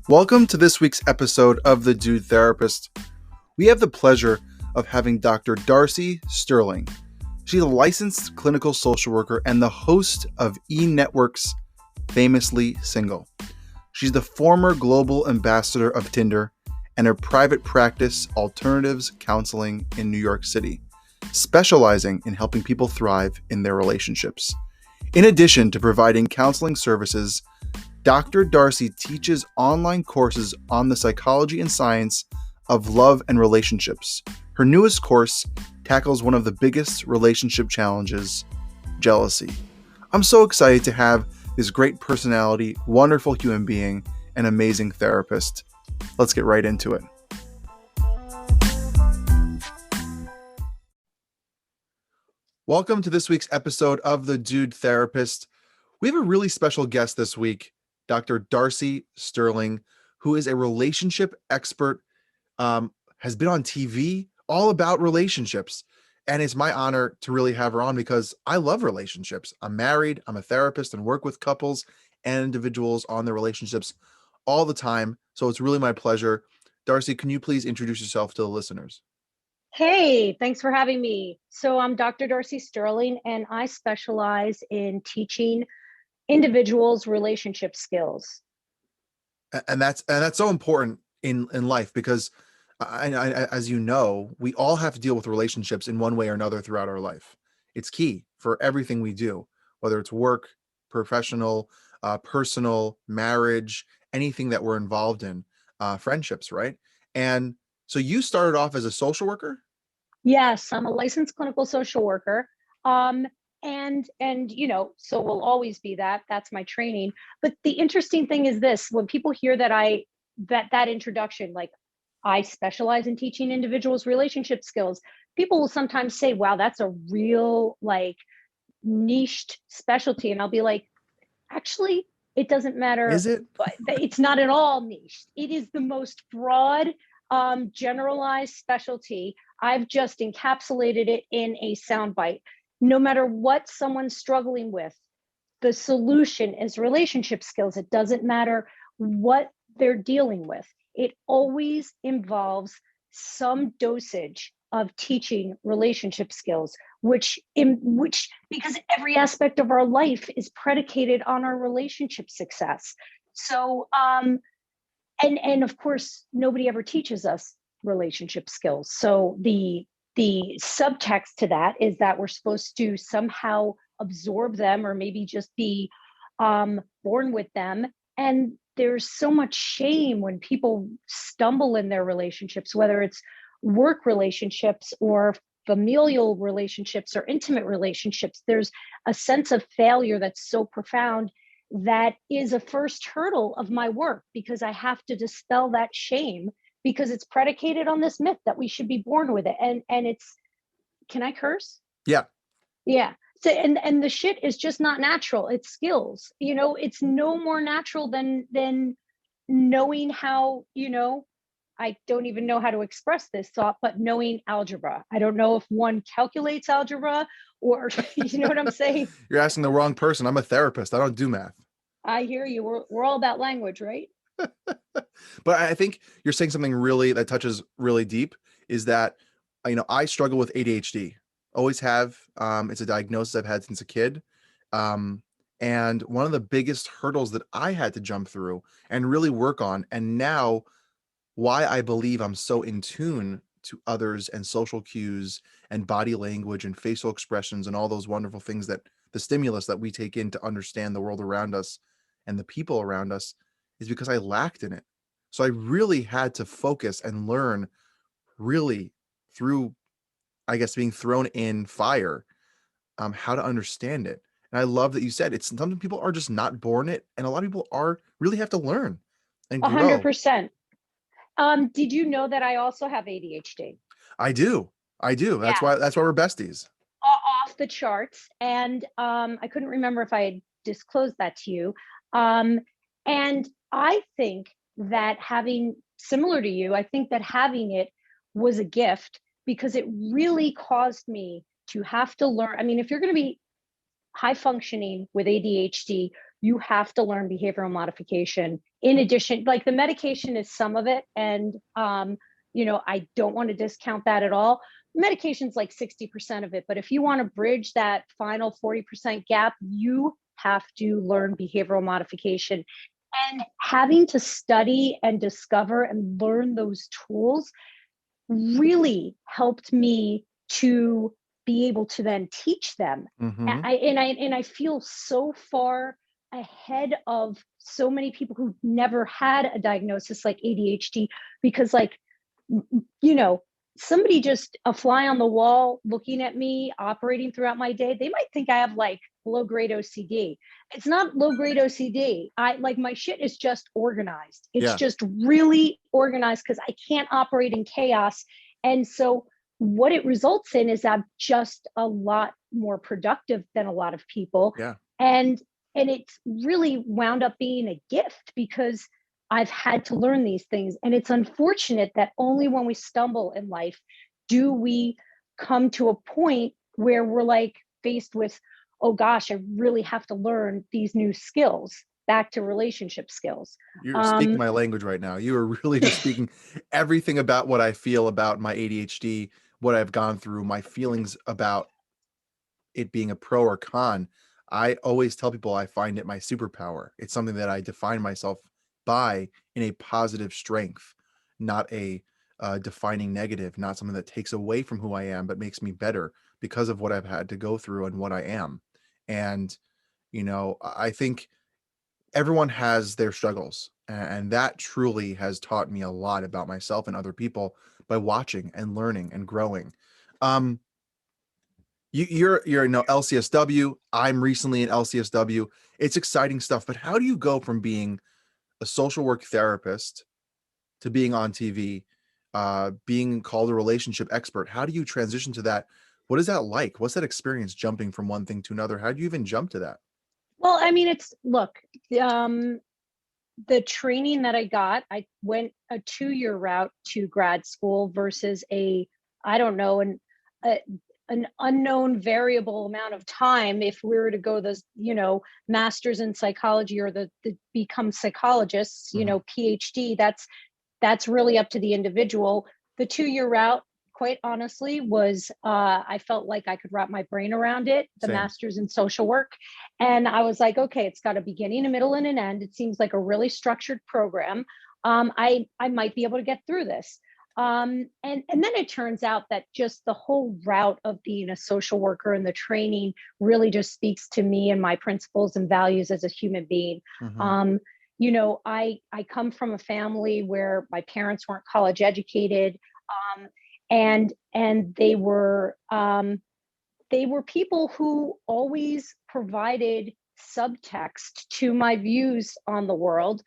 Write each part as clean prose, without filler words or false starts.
Welcome to this week's episode of The Dude Therapist. We have the pleasure of having Dr. Darcy Sterling. She's a licensed clinical social worker and the host of E!Network's Famously Single. She's the former global ambassador of Tinder and her private practice Alternatives Counseling in New York City, specializing in helping people thrive in their relationships. In addition to providing counseling services, Dr. Darcy teaches online courses on the psychology and science of love and relationships. Her newest course tackles one of the biggest relationship challenges, jealousy. I'm so excited to have this great personality, wonderful human being, and amazing therapist. Let's get right into it. Welcome to this week's episode of The Dude Therapist. We have a really special guest this week, Dr. Darcy Sterling, who is a relationship expert, has been on TV, all about relationships. And it's my honor to really have her on because I love relationships. I'm married, I'm a therapist, and work with couples and individuals on their relationships all the time. So it's really my pleasure. Darcy, can you please introduce yourself to the listeners? Hey, thanks for having me. So I'm Dr. Darcy Sterling, and I specialize in teaching individuals relationship skills. And that's so important in life because as you know, we all have to deal with relationships in one way or another throughout our life. It's key for everything we do, whether it's work, professional, personal, marriage, anything that we're involved in, friendships, right? And so you started off as a social worker? Yes, I'm a licensed clinical social worker. And so will always be that. That's my training. But the interesting thing is this: when people hear that introduction, like I specialize in teaching individuals relationship skills, people will sometimes say, wow, that's a real niched specialty. And I'll be like, actually, it doesn't matter. Is it? It's not at all niche. It is the most broad, generalized specialty. I've just encapsulated it in a soundbite. No matter what someone's struggling with, the solution is relationship skills. It doesn't matter what they're dealing with. It always involves some dosage of teaching relationship skills, which because every aspect of our life is predicated on our relationship success. So and of course nobody ever teaches us relationship skills. So the subtext to that is that we're supposed to somehow absorb them or maybe just be born with them. And there's so much shame when people stumble in their relationships, whether it's work relationships or familial relationships or intimate relationships. There's a sense of failure that's so profound that is a first hurdle of my work because I have to dispel that shame because it's predicated on this myth that we should be born with it. And it's, can I curse? Yeah. Yeah. So, and the shit is just not natural. It's skills. It's no more natural than knowing how, I don't even know how to express this thought, but knowing algebra. I don't know if one calculates algebra or, you know what I'm saying? You're asking the wrong person. I'm a therapist. I don't do math. I hear you. We're all about language, right? But I think you're saying something really that touches really deep is that, I struggle with ADHD, always have. It's a diagnosis I've had since a kid. And one of the biggest hurdles that I had to jump through and really work on, and now why I believe I'm so in tune to others and social cues and body language and facial expressions and all those wonderful things that the stimulus that we take in to understand the world around us and the people around us is because I lacked in it. So I really had to focus and learn really through, I guess, being thrown in fire, how to understand it. And I love that you said it's something people are just not born it. And a lot of people really have to learn and grow. 100%. Did you know that I also have ADHD? I do. That's Yeah. why we're besties. Off the charts. And I couldn't remember if I had disclosed that to you. And I think that similar to you, I think that having it was a gift because it really caused me to have to learn. I mean, if you're going to be high functioning with ADHD, you have to learn behavioral modification. In addition, like the medication is some of it. And, I don't want to discount that at all. Medication's like 60% of it. But if you want to bridge that final 40% gap, you have to learn behavioral modification. And having to study and discover and learn those tools really helped me to be able to then teach them. Mm-hmm. And I feel so far ahead of so many people who never had a diagnosis like ADHD, because like, you know, somebody just a fly on the wall looking at me operating throughout my day, they might think I have like low grade OCD. It's not low grade OCD. I like my shit is just organized. It's Yeah. just really organized because I can't operate in chaos. And so what it results in is I'm just a lot more productive than a lot of people. Yeah. And it's really wound up being a gift because I've had to learn these things. And it's unfortunate that only when we stumble in life do we come to a point where we're like faced with, oh gosh, I really have to learn these new skills, back to relationship skills. You're speaking my language right now. You are really just speaking everything about what I feel about my ADHD, what I've gone through, my feelings about it being a pro or con. I always tell people I find it my superpower. It's something that I define myself by in a positive strength, not a defining negative, not something that takes away from who I am, but makes me better because of what I've had to go through and what I am. And, I think everyone has their struggles. And that truly has taught me a lot about myself and other people by watching and learning and growing. Um, you're LCSW. I'm recently in LCSW. It's exciting stuff, but how do you go from being a social work therapist to being on TV, being called a relationship expert? How do you transition to that? What is that like? What's that experience jumping from one thing to another? How do you even jump to that? Well, I mean, look, um, the training that I got, I went a 2-year route to grad school versus I don't know, a, an unknown variable amount of time if we were to go the, masters in psychology or the become psychologists, Mhm. PhD, that's really up to the individual. The 2-year route, quite honestly, was I felt like I could wrap my brain around it, the Same. master's in social work. And I was like, okay, it's got a beginning, a middle, and an end. It seems like a really structured program. I might be able to get through this. And then it turns out that just the whole route of being a social worker and the training really just speaks to me and my principles and values as a human being. Mhm. Um, I come from a family where my parents weren't college educated, um, and they were people who always provided subtext to my views on the world.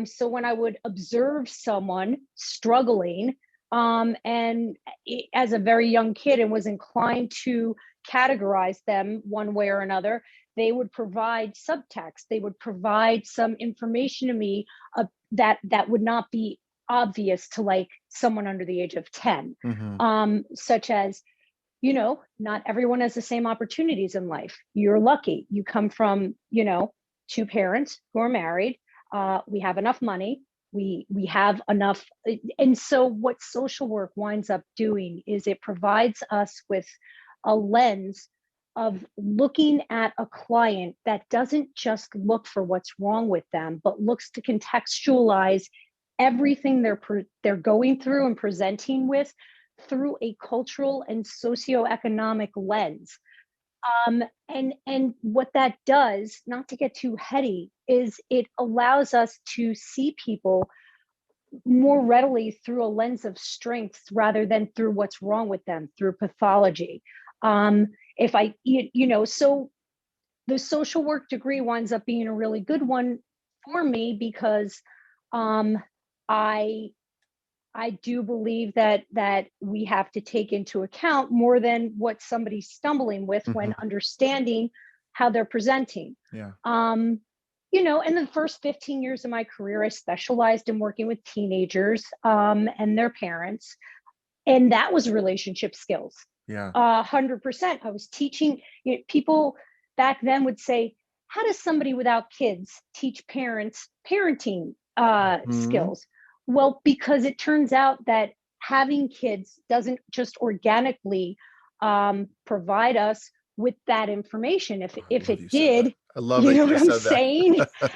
So when I would observe someone struggling, and as a very young kid, and was inclined to categorize them one way or another, they would provide subtext. They would provide some information to me that would not be obvious to like someone under the age of 10, Mhm. such as, not everyone has the same opportunities in life. You're lucky. You come from, two parents who are married. We have enough money. We have enough. And so what social work winds up doing is it provides us with a lens of looking at a client that doesn't just look for what's wrong with them, but looks to contextualize everything they're going through and presenting with through a cultural and socioeconomic lens. And what that does, not to get too heady, is it allows us to see people more readily through a lens of strengths rather than through what's wrong with them through pathology. If I, so the social work degree winds up being a really good one for me because um, I I do believe that we have to take into account more than what somebody's stumbling with when Mhm. understanding how they're presenting. Yeah. Um, in the first 15 years of my career, I specialized in working with teenagers and their parents, and that was relationship skills. Yeah. 100%. I was teaching, people back then would say, how does somebody without kids teach parents parenting skills? Well, because it turns out that having kids doesn't just organically provide us with that information. If it did, I love you that know you what just I'm said saying? that.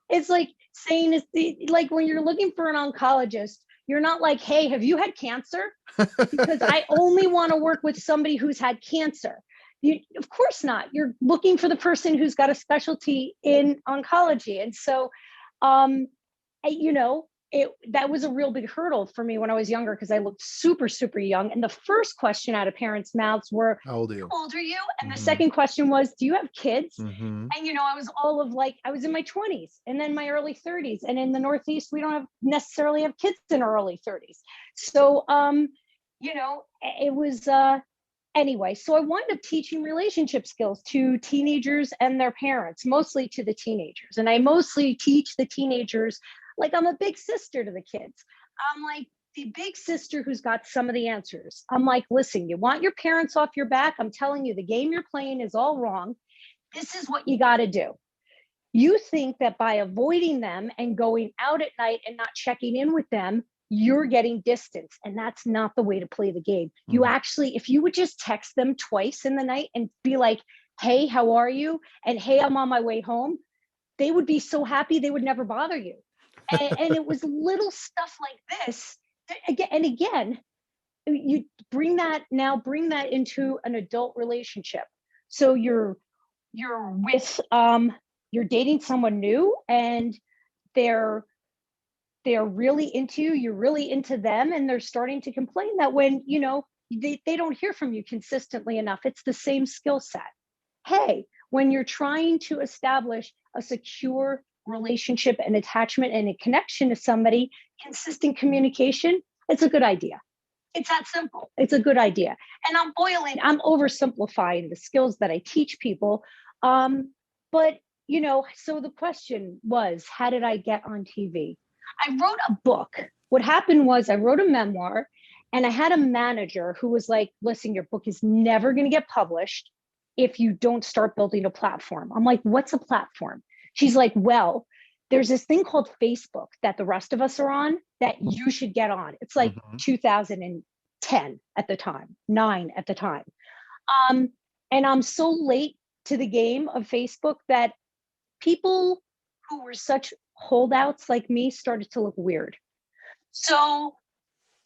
It's like saying like when you're looking for an oncologist, you're not like, hey, have you had cancer? Because I only want to work with somebody who's had cancer. Of course not. You're looking for the person who's got a specialty in oncology. And so, you know, that was a real big hurdle for me when I was younger because I looked super, super young. And the first question out of parents' mouths were, How old are you? How old are you? And the second question was, do you have kids? Mm-hmm. And, you know, I was all of like, I was in my 20s and then my early 30s. And in the Northeast, we don't necessarily have kids in our early 30s. So, you know, it was, anyway, so I wound up teaching relationship skills to teenagers and their parents, mostly to the teenagers. And I mostly teach the teenagers like I'm a big sister to the kids. I'm like the big sister who's got some of the answers. I'm like, listen, you want your parents off your back? I'm telling you, the game you're playing is all wrong. This is what you got to do. You think that by avoiding them and going out at night and not checking in with them, you're getting distance. And that's not the way to play the game. You actually, if you would just text them twice in the night and be like, hey, how are you? And hey, I'm on my way home. They would be so happy they would never bother you. And it was little stuff like this. And again, you bring that into an adult relationship. So you're with you're dating someone new and they're really into you, you're really into them, and they're starting to complain that when, you know, they don't hear from you consistently enough. It's the same skill set. Hey, when you're trying to establish a secure relationship and attachment and a connection to somebody, consistent communication, it's a good idea. It's that simple. It's a good idea. And I'm oversimplifying the skills that I teach people. But, you know, so the question was, how did I get on TV? I wrote a book. What happened was I wrote a memoir and I had a manager who was like, listen, your book is never going to get published if you don't start building a platform. I'm like, what's a platform? She's like, well, there's this thing called Facebook that the rest of us are on that you should get on. It's like 2010 at the time, 9 at the time. And I'm so late to the game of Facebook that people who were such holdouts like me started to look weird. So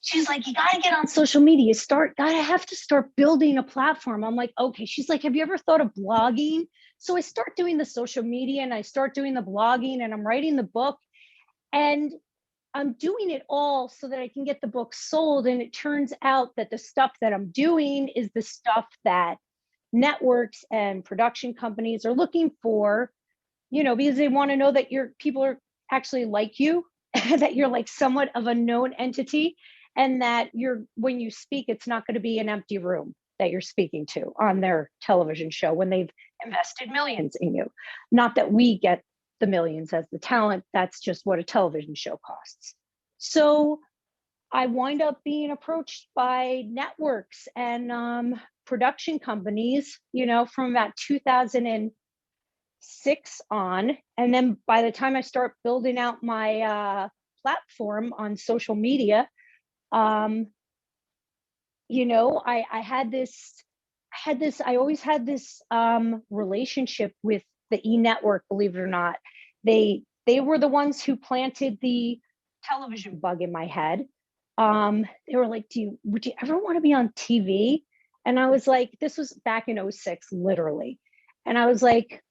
she's like, you got to get on social media. Have to start building a platform. I'm like, okay. She's like, have you ever thought of blogging? So I start doing the social media and I start doing the blogging and I'm writing the book and I'm doing it all so that I can get the book sold. And it turns out that the stuff that I'm doing is the stuff that networks and production companies are looking for, you know, because they want to know that people are actually like you, that you're like somewhat of a known entity, and that when you speak, it's not going to be an empty room that you're speaking to on their television show when they've invested millions in you. Not that we get the millions as the talent, that's just what a television show costs. So I wind up being approached by networks and production companies, you know, from about 2006 on. And then by the time I start building out my platform on social media, you know, I always had this relationship with the E-Network, believe it or not. They were the ones who planted the television bug in my head. They were like, would you ever want to be on TV? And I was like, this was back in 06, literally. And I was like,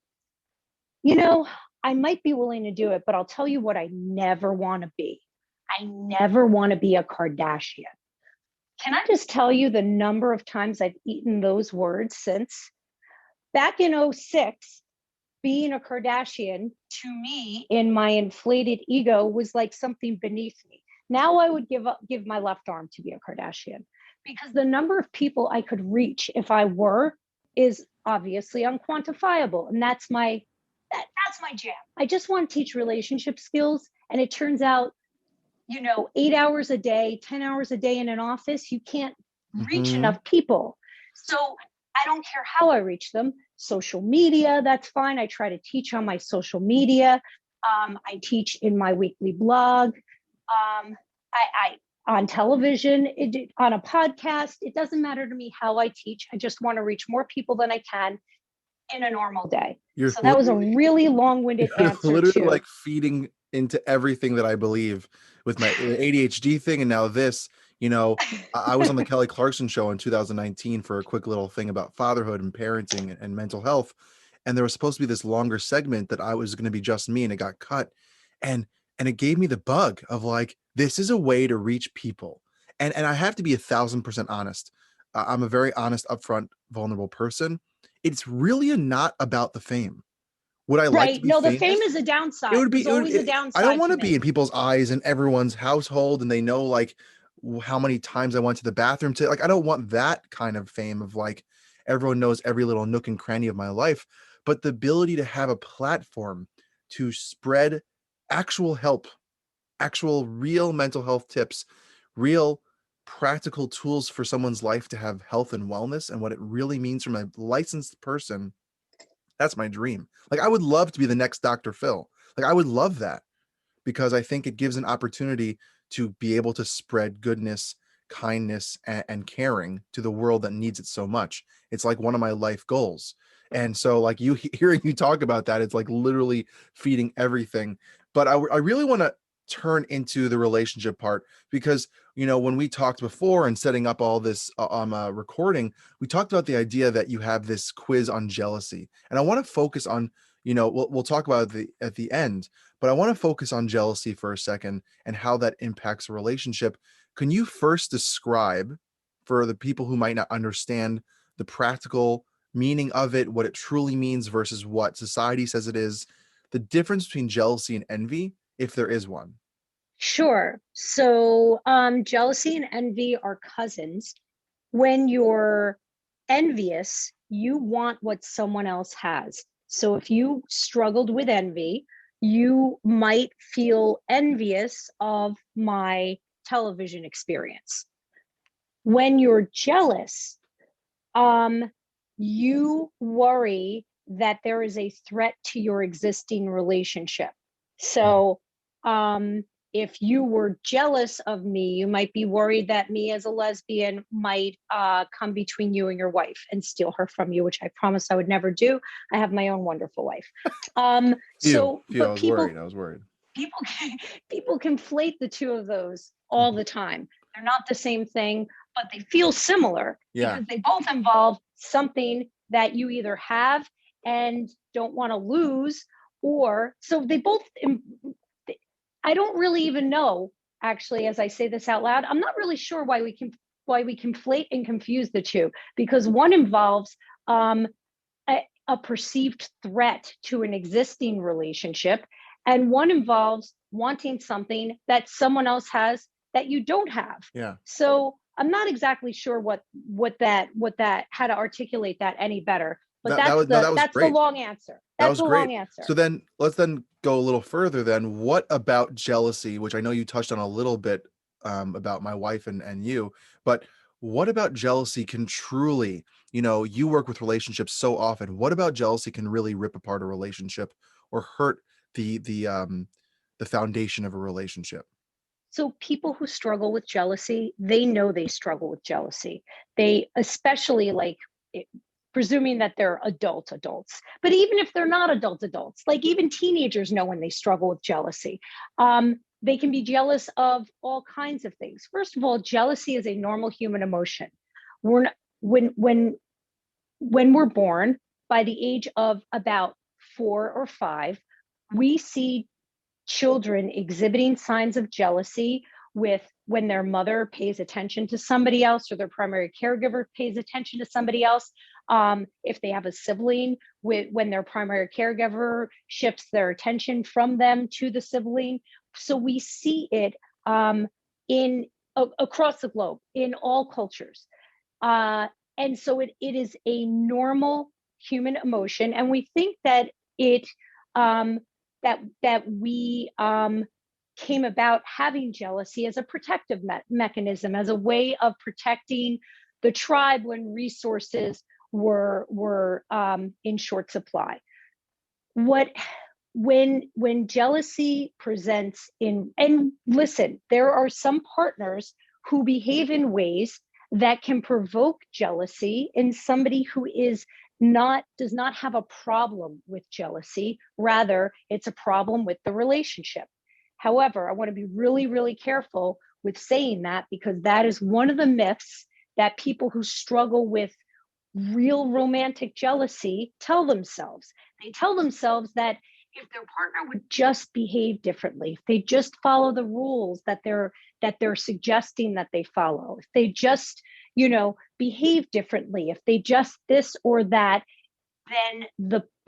you know, I might be willing to do it, but I'll tell you what I never want to be. I never want to be a Kardashian. Can I just tell you the number of times I've eaten those words since? Back in 06, being a Kardashian to me in my inflated ego was like something beneath me. Now I would give my left arm to be a Kardashian because the number of people I could reach if I were is obviously unquantifiable. And that's my jam. I just want to teach relationship skills. And it turns out, you know, 8 hours a day, 10 hours a day in an office, you can't reach enough people. So I don't care how I reach them. social media, that's fine. I try to teach on my social media. I teach in my weekly blog. I on television, on a podcast. It doesn't matter to me how I teach. I just want to reach more people than I can in a normal day. You're So that was a literally really long-winded you're answer literally to. like feeding into everything that I believe with my ADHD thing, and now this. You know, I was on the Kelly Clarkson show in 2019 for a quick little thing about fatherhood and parenting and mental health, and there was supposed to be this longer segment that I was going to be just me, and it got cut, and it gave me the bug of like, this is a way to reach people, and I have to be 1,000% honest. I'm a very honest, upfront, vulnerable person. It's really not about the fame. Would I like to Right. be No, the fame famous? is a It downside. would be, There's always a I don't downside want to to be me. in people's eyes in everyone's household and they know like how many times I went to the bathroom to, like, I don't want that kind of fame of like, everyone knows every little nook and cranny of my life, but the ability to have a platform to spread actual help, actual real mental health tips, real practical tools for someone's life to have health and wellness and what it really means from a licensed person. That's my dream. Like, I would love to be the next Dr. Phil. Like, I would love that because I think it gives an opportunity to be able to spread goodness, kindness, and caring to the world that needs it so much. It's like one of my life goals. And so, like, you hearing you talk about that, it's like literally feeding everything. But I really want to turn into the relationship part because, you know, when we talked before and setting up all this recording, we talked about the idea that you have this quiz on jealousy. And I want to focus on, you know, we'll talk about it at the end, but I want to focus on jealousy for a second and how that impacts a relationship. Can you first describe, for the people who might not understand, the practical meaning of it, what it truly means versus what society says it is, the difference between jealousy and envy, if there is one? Sure. So jealousy and envy are cousins. When you're envious, you want what someone else has. So if you struggled with envy, you might feel envious of my television experience. When you're jealous, you worry that there is a threat to your existing relationship. So, if you were jealous of me, you might be worried that me as a lesbian might come between you and your wife and steal her from you, which I promised I would never do. I have my own wonderful wife. I But was worried. I was worried. people, people conflate the two of those all the time. They're not the same thing, but they feel similar Yeah. because they both involve something that you either have and don't want to lose, or so they both. I don't really even know, actually, as I say this out loud. I'm not really sure why we conflate and confuse the two, because one involves a perceived threat to an existing relationship, and one involves wanting something that someone else has that you don't have. Yeah. So I'm not exactly sure what that how to articulate that any better. But That was no, that was that's the great. long answer. That That's was the long great. answer. So then let's then go a little further then. What about jealousy, which I know you touched on a little bit about my wife and you, but what about jealousy can truly, you know, you work with relationships so often. What about jealousy can really rip apart a relationship or hurt the foundation of a relationship? So people who struggle with jealousy, they know they struggle with jealousy. They especially like presuming that they're adults. But even if they're not adults, like even teenagers know when they struggle with jealousy. They can be jealous of all kinds of things. First of all, jealousy is a normal human emotion. We're not, when we're born, by the age of about 4 or 5, we see children exhibiting signs of jealousy with when their mother pays attention to somebody else or their primary caregiver pays attention to somebody else. If they have a sibling, when their primary caregiver shifts their attention from them to the sibling. So we see it in across the globe in all cultures. And so it is a normal human emotion, and we think that it that we came about having jealousy as a protective mechanism, as a way of protecting the tribe when resources were in short supply. What when jealousy presents in, and listen, there are some partners who behave in ways that can provoke jealousy in somebody who is not does not have a problem with jealousy, rather it's a problem with the relationship. However, I want to be really, really careful with saying that, because that is one of the myths that people who struggle with real romantic jealousy tell themselves. They tell themselves that if their partner would just behave differently, if they just follow the rules that they're suggesting that they follow, if they just, behave differently, if they just this or that,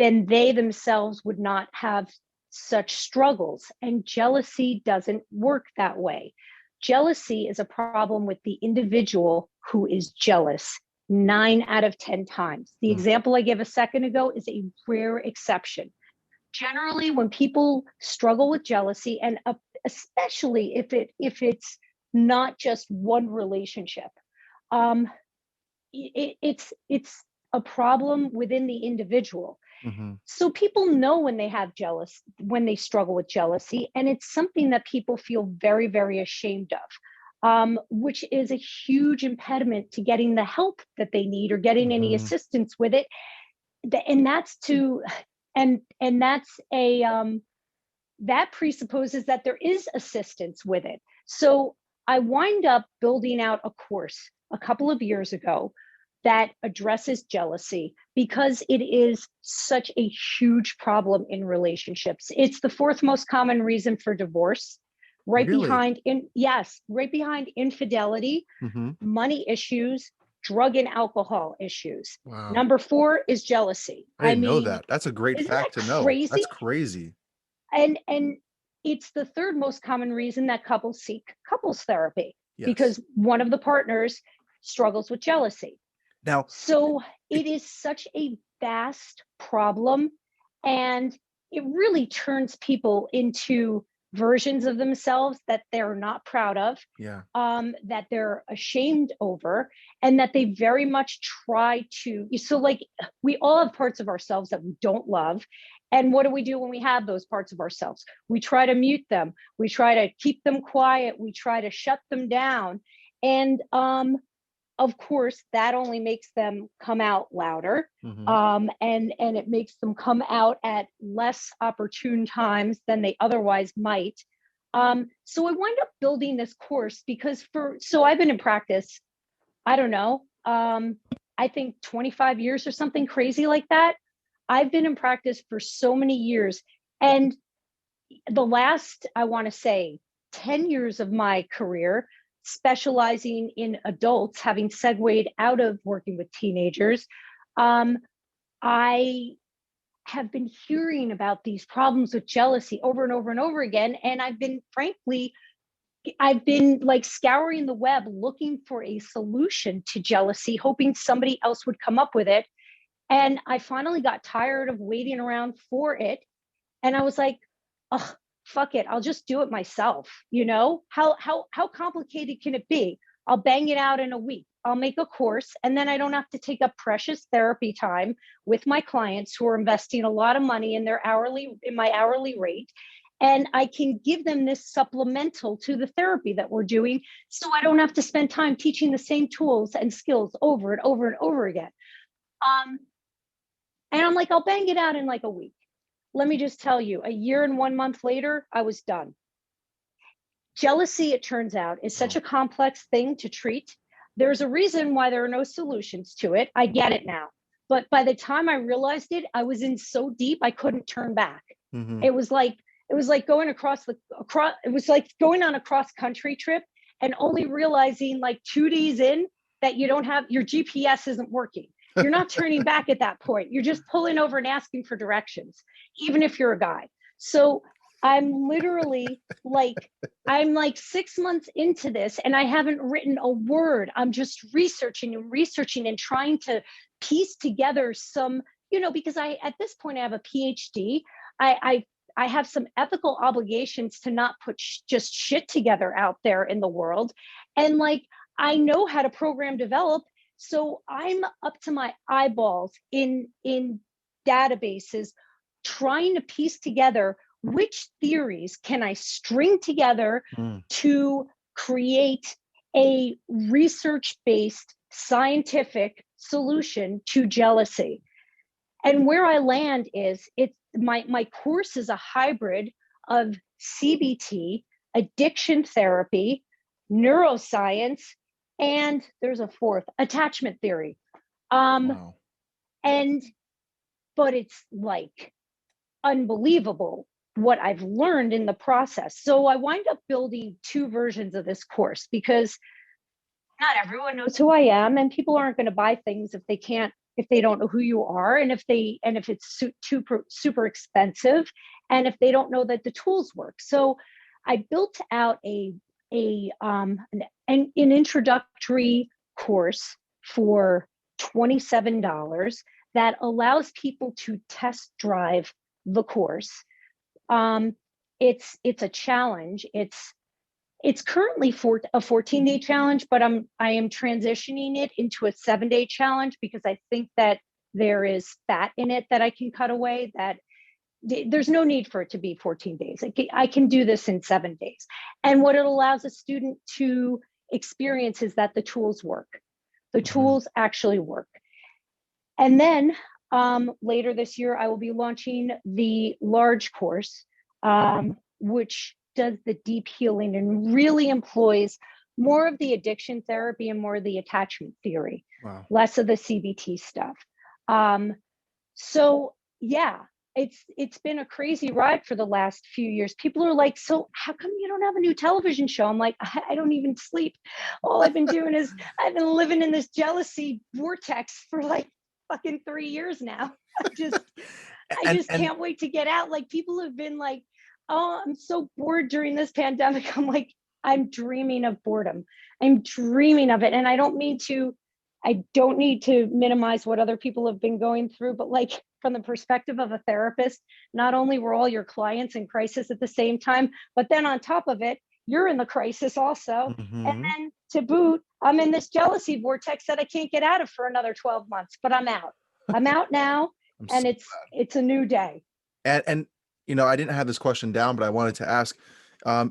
then they themselves would not have such struggles. And jealousy doesn't work that way. Jealousy is a problem with the individual who is jealous 9 out of 10 times. The example I gave a second ago is a rare exception. Generally, when people struggle with jealousy, and especially if it's not just one relationship, it's a problem within the individual. Mm-hmm. So people know when they struggle with jealousy, and it's something that people feel very, very ashamed of, which is a huge impediment to getting the help that they need or getting any assistance with it. And that's to, and that's a, that presupposes that there is assistance with it. So I wind up building out a course a couple of years ago that addresses jealousy, because it is such a huge problem in relationships. It's the fourth most common reason for divorce, right behind infidelity, money issues, drug and alcohol issues. Wow. Number 4 is jealousy. I didn't know that. That's a great fact to know. Crazy? That's crazy. And it's the third most common reason that couples seek couples therapy, because one of the partners struggles with jealousy. Now, so it is such a vast problem, and it really turns people into versions of themselves that they're not proud of, that they're ashamed over, and that they very much try to. So, like, we all have parts of ourselves that we don't love. And what do we do when we have those parts of ourselves? We try to mute them. We try to keep them quiet. We try to shut them down. And of course, that only makes them come out louder, and it makes them come out at less opportune times than they otherwise might. So I wind up building this course because so I've been in practice, I don't know, I think 25 years or something crazy like that. I've been in practice for so many years, and the last, I want to say, 10 years of my career specializing in adults, having segued out of working with teenagers, I have been hearing about these problems with jealousy over and over and over again. And I've been like scouring the web looking for a solution to jealousy, hoping somebody else would come up with it. And I finally got tired of waiting around for it. And I was like, oh, fuck it, I'll just do it myself. How complicated can it be? I'll bang it out in a week. I'll make a course, and then I don't have to take up precious therapy time with my clients who are investing a lot of money in my hourly rate. And I can give them this supplemental to the therapy that we're doing, so I don't have to spend time teaching the same tools and skills over and over and over again. And I'm like, I'll bang it out in like a week. Let me just tell you, a year and 1 month later, I was done. Jealousy, it turns out, is such a complex thing to treat. There's a reason why there are no solutions to it. I get it now. But by the time I realized it, I was in so deep, I couldn't turn back. It was like going it was like going on a cross country trip and only realizing like 2 days in that your GPS isn't working. You're not turning back at that point. You're just pulling over and asking for directions, even if you're a guy. So I'm literally I'm like 6 months into this, and I haven't written a word. I'm just researching and trying to piece together some, because at this point I have a PhD. I have some ethical obligations to not put just shit together out there in the world. And I know how to program develop. So I'm up to my eyeballs in databases trying to piece together which theories can I string together Mm. to create a research-based scientific solution to jealousy. And where I land is it's my course is a hybrid of CBT, addiction therapy, neuroscience, and there's a fourth, attachment theory. Um, Wow. and but it's like unbelievable what I've learned in the process. So I wind up building two versions of this course because not everyone knows who I am, and people aren't going to buy things if they don't know who you are, and if it's super expensive, and if they don't know that the tools work. So I built out an introductory course for $27 that allows people to test drive the course. Um, it's a challenge. It's currently for a 14-day challenge, but I am transitioning it into a 7-day challenge because I think that there is fat in it that I can cut away. That there's no need for it to be 14 days. I can do this in 7 days. And what it allows a student to experience is that the tools work. The tools actually work. And then later this year, I will be launching the large course, which does the deep healing and really employs more of the addiction therapy and more of the attachment theory, Wow. less of the CBT stuff. So yeah, it's been a crazy ride for the last few years. People are like, so how come you don't have a new television show? I'm like, I don't even sleep. All I've been doing is I've been living in this jealousy vortex for like fucking 3 years now. I just can't wait to get out. Like people have been like, oh, I'm so bored during this pandemic. I'm like, I'm dreaming of boredom. I'm dreaming of it. And I don't need to minimize what other people have been going through, but like from the perspective of a therapist, not only were all your clients in crisis at the same time, but then on top of it, you're in the crisis also. And then to boot, I'm in this jealousy vortex that I can't get out of for another 12 months, but I'm out. I'm out now, and So it's a new day. and I didn't have this question down, but I wanted to ask,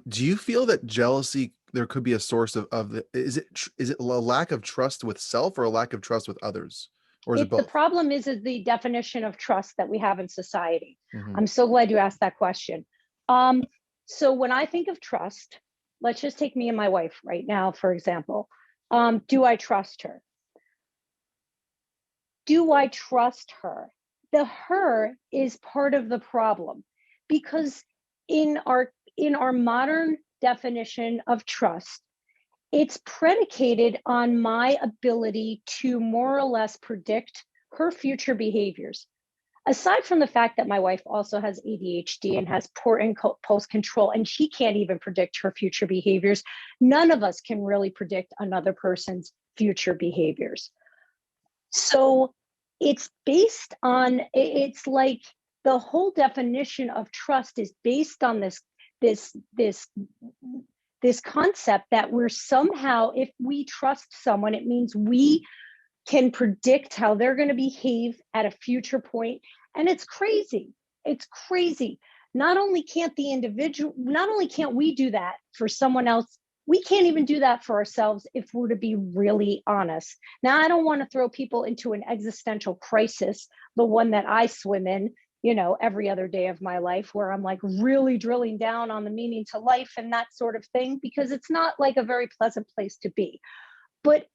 do you feel that jealousy, there could be a source is it a lack of trust with self or a lack of trust with others, or is it The both? problem is the definition of trust that we have in society. Mm-hmm. I'm so glad you asked that question. So when I think of trust, let's just take me and my wife right now, for example. Do I trust her? Do I trust her? The her is part of the problem because in our modern definition of trust, it's predicated on my ability to more or less predict her future behaviors. Aside from the fact that my wife also has ADHD and has poor impulse control, and she can't even predict her future behaviors, none of us can really predict another person's future behaviors. So it's like the whole definition of trust is based on this this this concept that we're somehow, if we trust someone, it means we can predict how they're going to behave at a future point. And it's crazy. It's crazy. Not only can't we do that for someone else, we can't even do that for ourselves if we're to be really honest. Now, I don't want to throw people into an existential crisis, the one that I swim in, every other day of my life, where I'm like really drilling down on the meaning to life and that sort of thing, because it's not like a very pleasant place to be. But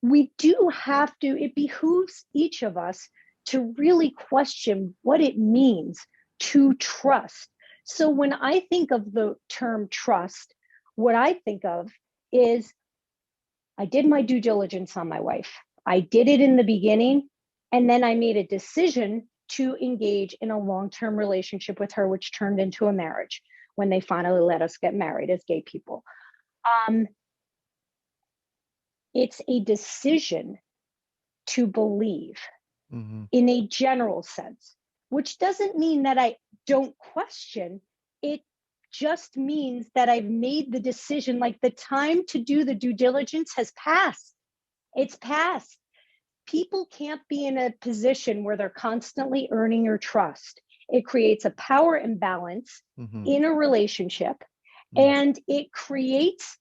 we do have to, it behooves each of us to really question what it means to trust. So when I think of the term trust, what I think of is I did my due diligence on my wife. I did it in the beginning, and then I made a decision to engage in a long-term relationship with her, which turned into a marriage when they finally let us get married as gay people. It's a decision to believe in a general sense, which doesn't mean that I don't question. It just means that I've made the decision, like the time to do the due diligence has passed. It's passed. people can't be in a position where they're constantly earning your trust. It creates a power imbalance Mm-hmm. in a relationship, Mm. and it creates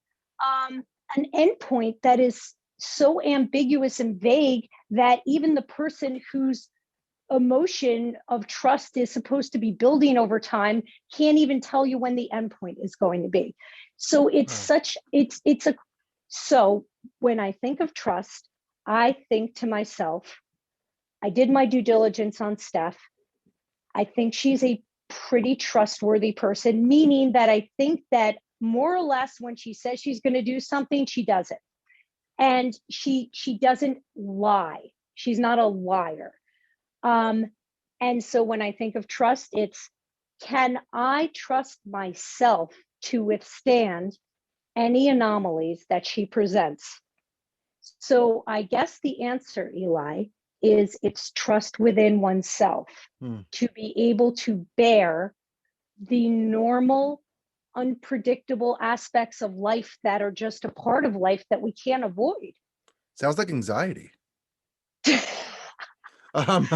an endpoint that is so ambiguous and vague that even the person whose emotion of trust is supposed to be building over time can't even tell you when the endpoint is going to be. So Wow. it's a so when I think of trust, I think to myself, I did my due diligence on Steph. I think she's a pretty trustworthy person, meaning that I think that more or less when she says she's going to do something, she does it. And she doesn't lie. She's not a liar. Um, and so when I think of trust, it's, can I trust myself to withstand any anomalies that she presents? So I guess the answer, Eli, is it's trust within oneself Mm. to be able to bear the normal, unpredictable aspects of life that are just a part of life that we can't avoid. Sounds like anxiety. Um,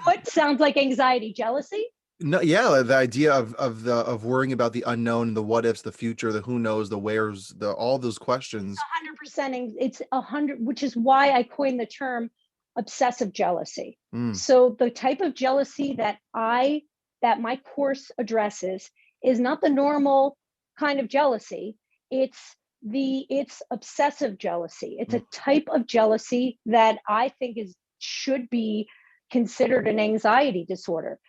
What sounds like anxiety? Jealousy? no, yeah, the idea of worrying about the unknown, the what ifs, the future, the who knows, the where's, the all those questions. 100%. It's 100, which is why I coined the term obsessive jealousy. Mm. So the type of jealousy that my course addresses is not the normal kind of jealousy. It's obsessive jealousy. It's Mm. a type of jealousy that I think should be considered an anxiety disorder,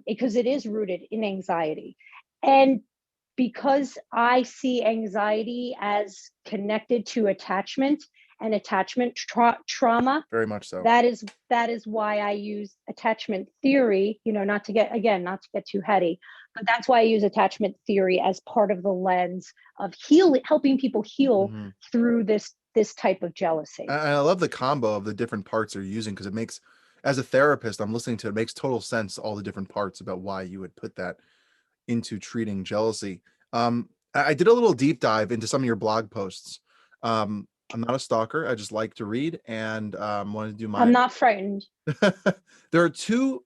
because it is rooted in anxiety. And because I see anxiety as connected to attachment and attachment trauma, Very much so. that is why I use attachment theory, not to get too heady, but that's why I use attachment theory as part of the lens of helping people heal Mm-hmm. through this type of jealousy. I love the combo of the different parts they're using because it makes, as a therapist, I'm listening to it, it makes total sense, all the different parts about why you would put that into treating jealousy. I did a little deep dive into some of your blog posts. I'm not a stalker. I just like to read and wanted to do I'm my. not frightened. There are two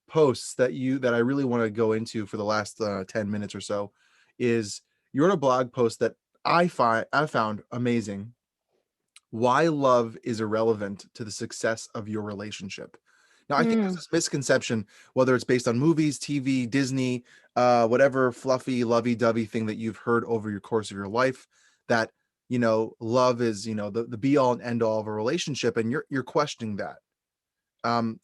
posts that I really want to go into for the last 10 minutes or so. Is you wrote a blog post that I found amazing. Why love is irrelevant to the success of your relationship. Now, I think there's this misconception, whether it's based on movies, TV, Disney, whatever fluffy, lovey-dovey thing that you've heard over your course of your life, that, love is, the be all and end all of a relationship. And you're questioning that,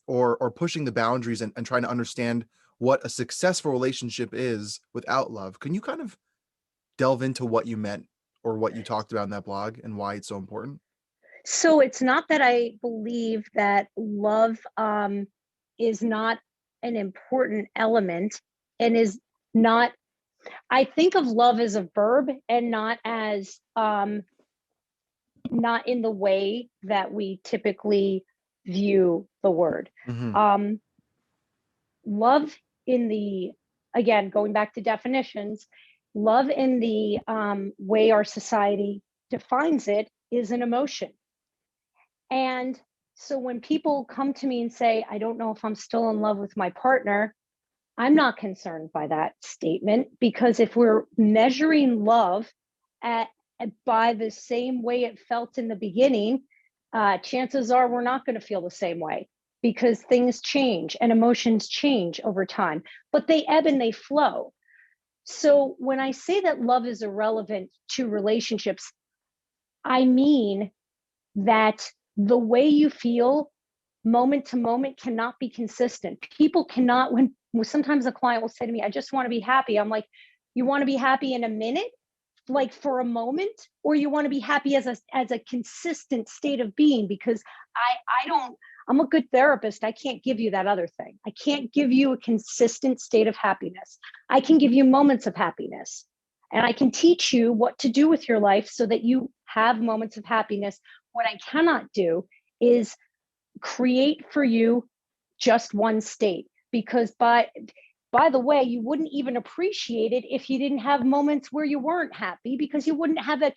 or pushing the boundaries and trying to understand what a successful relationship is without love. Can you kind of delve into what you meant or what you talked about in that blog and why it's so important? So it's not that I believe that love is not an important element and is not. I think of love as a verb and not as not in the way that we typically view the word. Mm-hmm. Um, love in the, again, going back to definitions, love in the way our society defines it is an emotion. And so when people come to me and say, I don't know if I'm still in love with my partner, I'm not concerned by that statement, because if we're measuring love at by the same way it felt in the beginning, chances are we're not going to feel the same way, because things change and emotions change over time, but they ebb and they flow. So when I say that love is irrelevant to relationships, I mean that the way you feel moment to moment cannot be consistent. People cannot, when sometimes a client will say to me, I just want to be happy. I'm like, you want to be happy in a minute, like for a moment, or you want to be happy as a consistent state of being? Because I don't, I'm a good therapist. I can't give you that other thing. I can't give you a consistent state of happiness. I can give you moments of happiness, and I can teach you what to do with your life so that you have moments of happiness. What I cannot do is create for you just one state, because by the way, you wouldn't even appreciate it if you didn't have moments where you weren't happy, because you wouldn't have that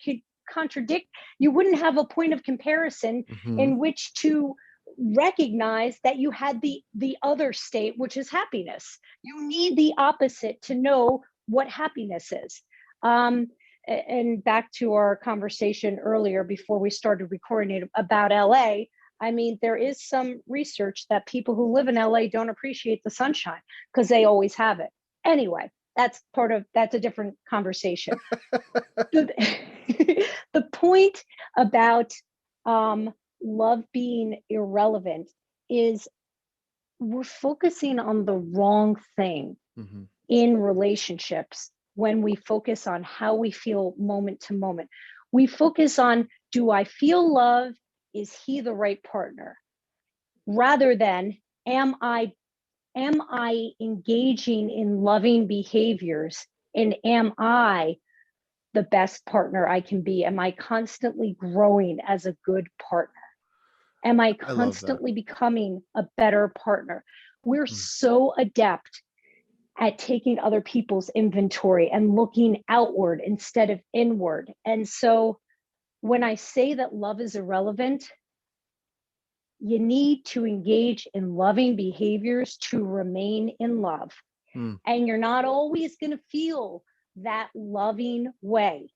contradict, you wouldn't have a point of comparison Mm-hmm. in which to recognize that you had the other state, which is happiness. You need the opposite to know what happiness is. And back to our conversation earlier before we started recording about LA, I mean, there is some research that people who live in LA don't appreciate the sunshine because they always have it. Anyway, that's a different conversation. The point about love being irrelevant is we're focusing on the wrong thing Mm-hmm. in relationships when we focus on how we feel moment to moment. We focus on, do I feel love? Is he the right partner? Rather than, am I engaging in loving behaviors, and am I the best partner I can be? Am I constantly growing as a good partner? Am I I love that. constantly becoming a better partner? We're Mm. so adept at taking other people's inventory and looking outward instead of inward. And so when I say that love is irrelevant, you need to engage in loving behaviors to remain in love. Mm. And you're not always going to feel that loving way.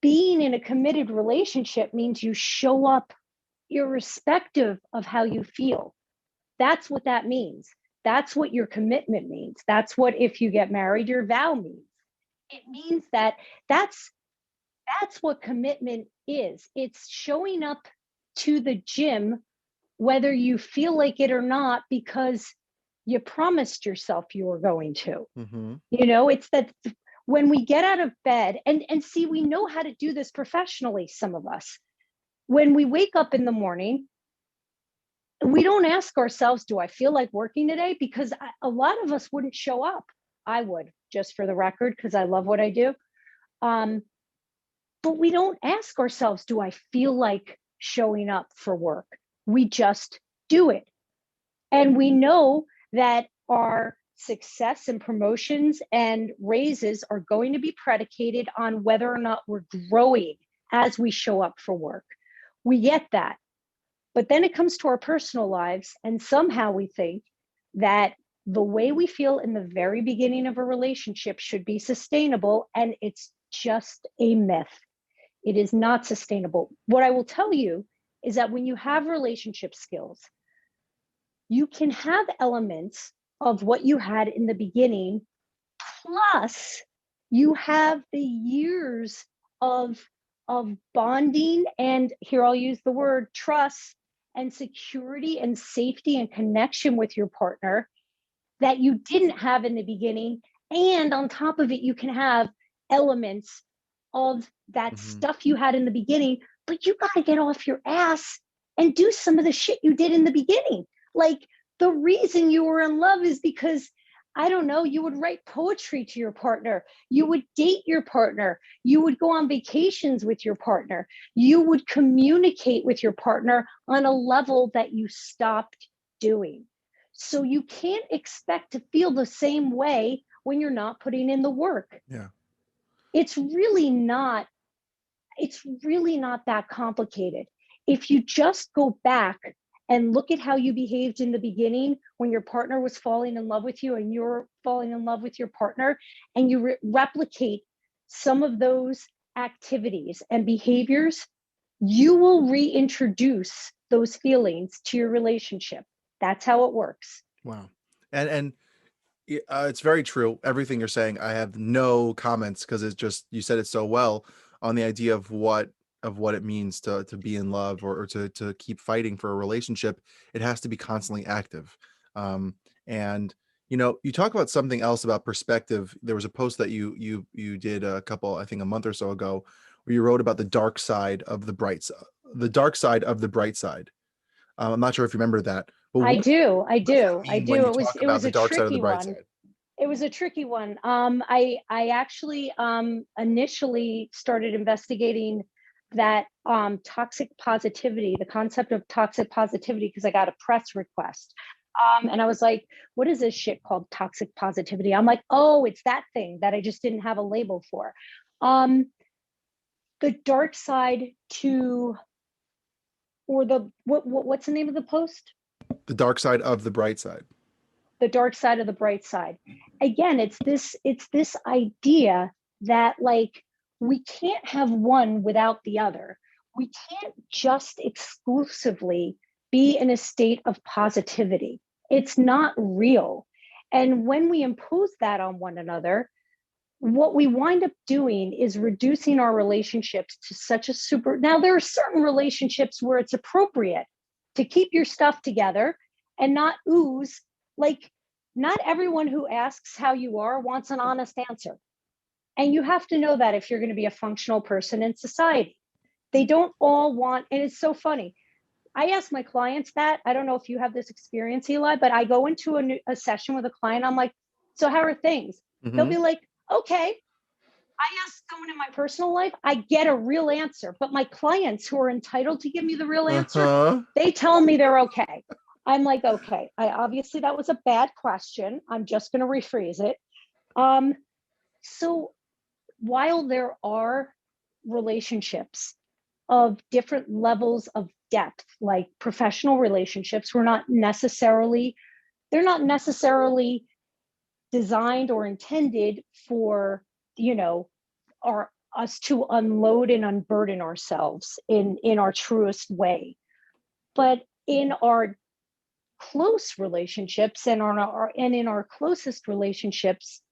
Being in a committed relationship means you show up irrespective of how you feel. That's what that means. That's what your commitment means. That's what, if you get married, your vow means. It means that that's what commitment is. It's showing up to the gym whether you feel like it or not, because you promised yourself you were going to. Mm-hmm. It's that when we get out of bed, and see, we know how to do this professionally, some of us. When we wake up in the morning, we don't ask ourselves, do I feel like working today? Because a lot of us wouldn't show up. I would, just for the record, because I love what I do. But we don't ask ourselves, do I feel like showing up for work? We just do it. And we know that our success and promotions and raises are going to be predicated on whether or not we're growing as we show up for work. We get that. But then it comes to our personal lives, and somehow we think that the way we feel in the very beginning of a relationship should be sustainable, and it's just a myth. It is not sustainable. What I will tell you is that when you have relationship skills, you can have elements of what you had in the beginning, plus you have the years of bonding, and here I'll use the word trust and security and safety and connection with your partner that you didn't have in the beginning. And on top of it, you can have elements of that Mm-hmm. stuff you had in the beginning, but you got to get off your ass and do some of the shit you did in the beginning. Like, the reason you were in love is because, I don't know, you would write poetry to your partner, you would date your partner, you would go on vacations with your partner, you would communicate with your partner on a level that you stopped doing. So you can't expect to feel the same way when you're not putting in the work. Yeah. It's really not that complicated. If you just go back and look at how you behaved in the beginning when your partner was falling in love with you and you're falling in love with your partner, and you replicate some of those activities and behaviors, you will reintroduce those feelings to your relationship. That's how it works. Wow. And it's very true. Everything you're saying, I have no comments, because it's just, you said it so well on the idea of what it means to be in love, or to keep fighting for a relationship. It has to be constantly active. And you talk about something else about perspective. There was a post that you did I think a month or so ago, where you wrote about the dark side of the bright side, the dark side of the bright side. I'm not sure if you remember that, but I do. what does that mean when you talk It about was the a dark side of the tricky bright one. side? It was a tricky one. I actually initially started investigating that toxic positivity, the concept of toxic positivity, because I got a press request. And I was like, what is this shit called toxic positivity? I'm like, oh, it's that thing that I just didn't have a label for. the dark side to, or the what's the name of the post? The dark side of the bright side. The dark side of the bright side. Again, it's this idea that, like, we can't have one without the other. We can't just exclusively be in a state of positivity. It's not real. And when we impose that on one another, what we wind up doing is reducing our relationships to such a super. Now, there are certain relationships where it's appropriate to keep your stuff together and not ooze. Like, not everyone who asks how you are wants an honest answer. And you have to know that if you're going to be a functional person in society. They don't all want, and it's so funny. I ask my clients that. I don't know if you have this experience, Eli, but I go into a session with a client. I'm like, so how are things? They'll be like, okay. I ask someone in my personal life, I get a real answer. But my clients who are entitled to give me the real answer, they tell me they're okay. I'm like, okay, obviously that was a bad question. I'm just going to rephrase it. So while there are relationships of different levels of depth, like professional relationships, they're not necessarily designed or intended for, us to unload and unburden ourselves in our truest way. But in our close relationships and in our closest relationships,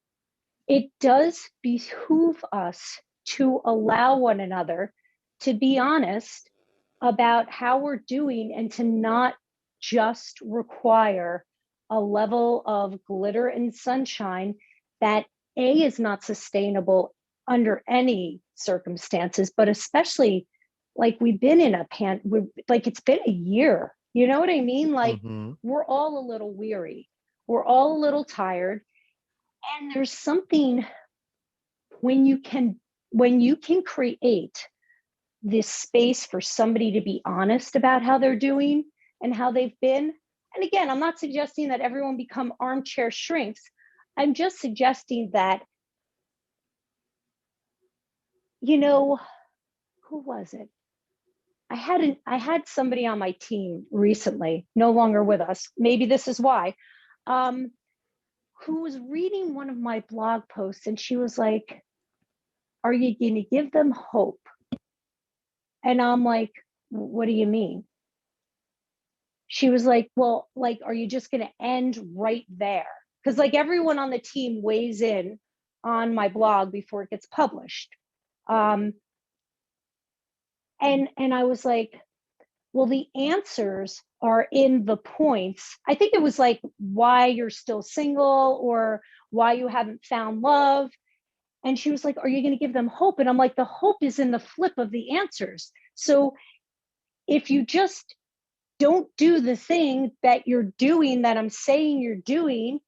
it does behoove us to allow one another to be honest about how we're doing, and to not just require a level of glitter and sunshine that is not sustainable under any circumstances, but especially, like, we've been in like, it's been a year. You know what I mean? Like, we're all a little weary. We're all a little tired. And there's something when you can create this space for somebody to be honest about how they're doing and how they've been. And again, I'm not suggesting that everyone become armchair shrinks. I'm just suggesting that, who was it? I had somebody on my team recently, no longer with us. Maybe this is why, who was reading one of my blog posts, and she was like, "Are you going to give them hope?" And I'm like, "What do you mean?" She was like, "Well, like, are you just going to end right there?" Because, like, everyone on the team weighs in on my blog before it gets published. And I was like, well, the answers are in the points. I think it was like why you're still single or why you haven't found love. And she was like, are you going to give them hope? And I'm like, the hope is in the flip of the answers. So if you just don't do the thing that you're doing, that I'm saying you're doing,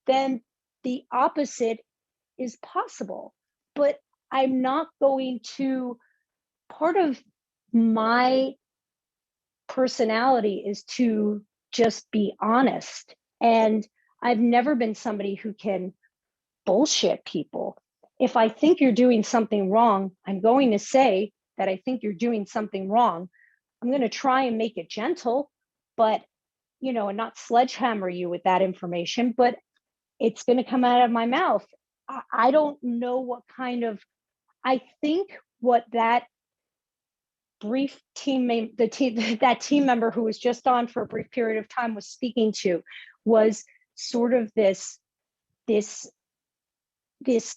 then the opposite is possible. But I'm not going to, part of my personality is to just be honest. And I've never been somebody who can bullshit people. If I think you're doing something wrong, I'm going to say that I think you're doing something wrong. I'm going to try and make it gentle, but, and not sledgehammer you with that information, but it's going to come out of my mouth. I don't know what kind of, I think what that brief that team member who was just on for a brief period of time was speaking to was sort of this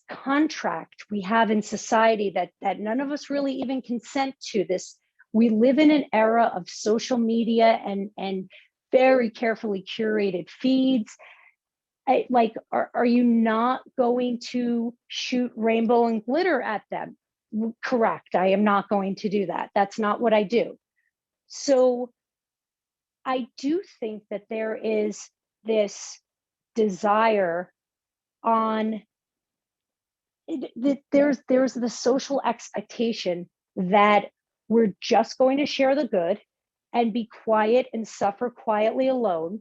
contract we have in society that none of us really even consent to. We live in an era of social media and very carefully curated feeds. Are you not going to shoot rainbow and glitter at them? Correct. I am not going to do that. That's not what I do. So I do think that there is this desire on there's the social expectation that we're just going to share the good and be quiet and suffer quietly alone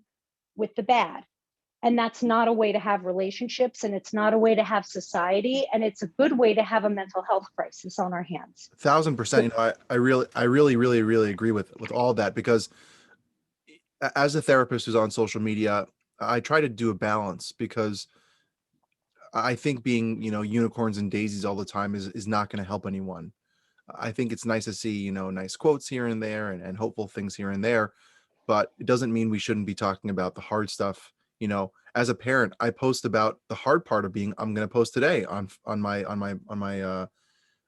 with the bad. And that's not a way to have relationships, and it's not a way to have society, and it's a good way to have a mental health crisis on our hands. 1,000%. So, I really agree with all that, because as a therapist who's on social media, I try to do a balance, because I think being, unicorns and daisies all the time is not going to help anyone. I think it's nice to see, nice quotes here and there, and hopeful things here and there, but it doesn't mean we shouldn't be talking about the hard stuff. As a parent, I post about the hard part of being, I'm going to post today on my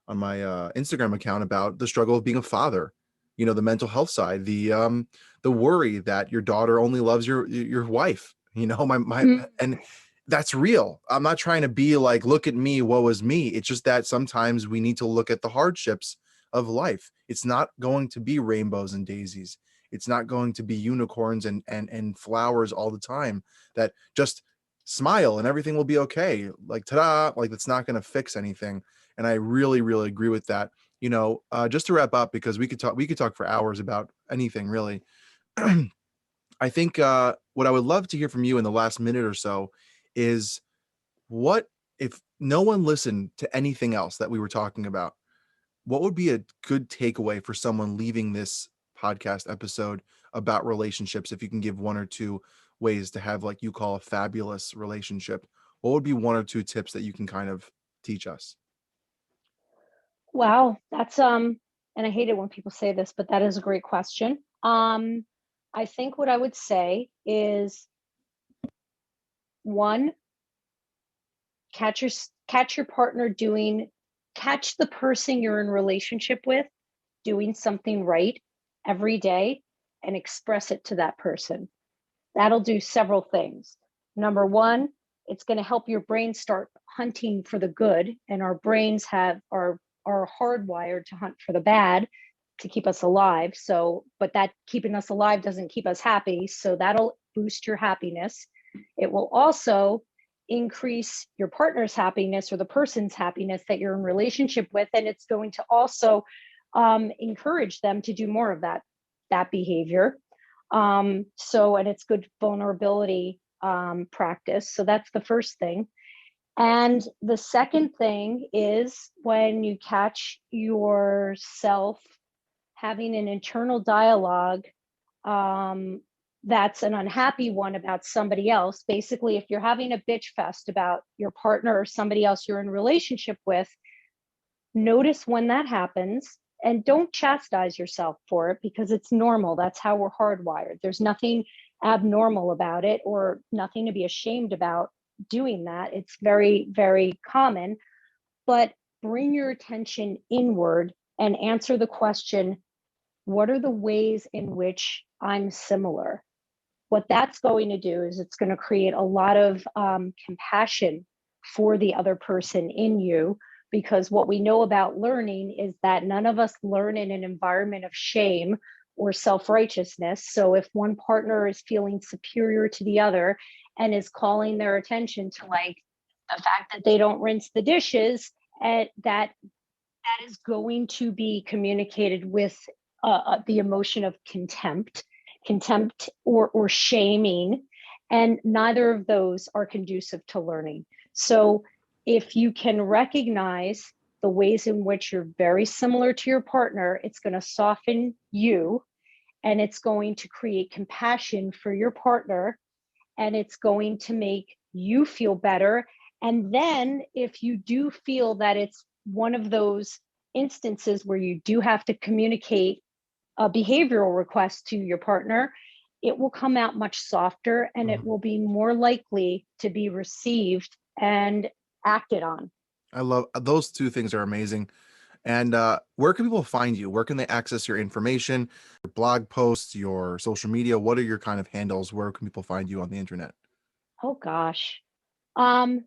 Instagram account about the struggle of being a father, the mental health side, the worry that your daughter only loves your wife, and that's real. I'm not trying to be like, look at me, woe is me. It's just that sometimes we need to look at the hardships of life. It's not going to be rainbows and daisies. It's not going to be unicorns and flowers all the time that just smile and everything will be okay. Like, ta-da, like that's not going to fix anything. And I really, really agree with that. Just to wrap up, because we could talk for hours about anything really. I think what I would love to hear from you in the last minute or so is, what if no one listened to anything else that we were talking about? What would be a good takeaway for someone leaving this podcast episode about relationships? If you can give one or two ways to have, like you call, a fabulous relationship, what would be one or two tips that you can kind of teach us? wow, that's and I hate it when people say this, but that is a great question. I think what I would say is, one, catch your catch your partner doing catch the person you're in relationship with doing something right every day, and express it to that person. That'll do several things. Number one, it's going to help your brain start hunting for the good, and our brains are hardwired to hunt for the bad to keep us alive. So, but that keeping us alive doesn't keep us happy. So that'll boost your happiness. It will also increase your partner's happiness, or the person's happiness that you're in relationship with, and it's going to also encourage them to do more of that behavior. And it's good vulnerability practice. So that's the first thing. And the second thing is, when you catch yourself having an internal dialogue that's an unhappy one about somebody else. Basically, if you're having a bitch fest about your partner or somebody else you're in a relationship with, notice when that happens, and don't chastise yourself for it, because it's normal. That's how we're hardwired. There's nothing abnormal about it, or nothing to be ashamed about doing that. It's very, very common. But bring your attention inward and answer the question, what are the ways in which I'm similar? What that's going to do is it's going to create a lot of compassion for the other person in you, because what we know about learning is that none of us learn in an environment of shame or self-righteousness. So if one partner is feeling superior to the other and is calling their attention to, like, the fact that they don't rinse the dishes, that is going to be communicated with the emotion of contempt or shaming, and neither of those are conducive to learning. So if you can recognize the ways in which you're very similar to your partner, it's going to soften you, and it's going to create compassion for your partner, and it's going to make you feel better. And then if you do feel that it's one of those instances where you do have to communicate a behavioral request to your partner, it will come out much softer, and it will be more likely to be received and acted on. I love those two things, are amazing. And where can people find you? Where can they access your information, your blog posts, your social media? What are your kind of handles? Where can people find you on the internet? Oh gosh. I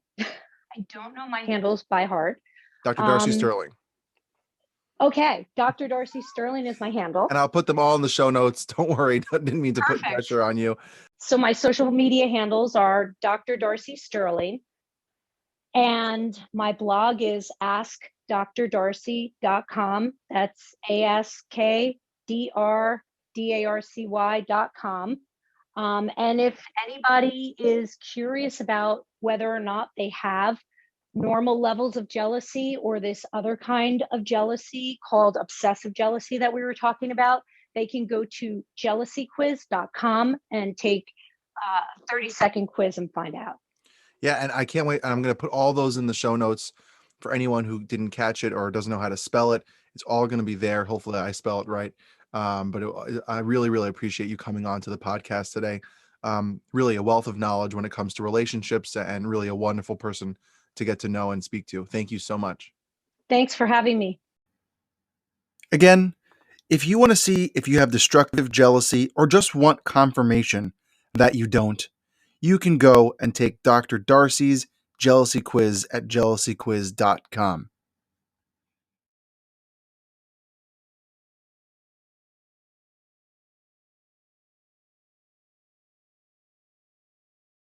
don't know my handles by heart. Dr. Darcy Um, Sterling. okay, Dr. Darcy Sterling is my handle. And I'll put them all in the show notes. Don't worry. Didn't mean to put Perfect. pressure on you. So my social media handles are Dr. Darcy Sterling, and my blog is askdrdarcy.com. That's ASKDRDARCY.com. And if anybody is curious about whether or not they have normal levels of jealousy or this other kind of jealousy called obsessive jealousy that we were talking about, they can go to jealousyquiz.com and take a 30-second quiz and find out. Yeah, and I can't wait. I'm going to put all those in the show notes for anyone who didn't catch it or doesn't know how to spell it. It's all going to be there. Hopefully, I spell it right. I really, really appreciate you coming on to the podcast today. Really a wealth of knowledge when it comes to relationships, and really a wonderful person to get to know and speak to. Thank you so much. Thanks for having me. Again, if you want to see if you have destructive jealousy or just want confirmation that you don't, you can go and take Dr. Darcy's jealousy quiz at jealousyquiz.com.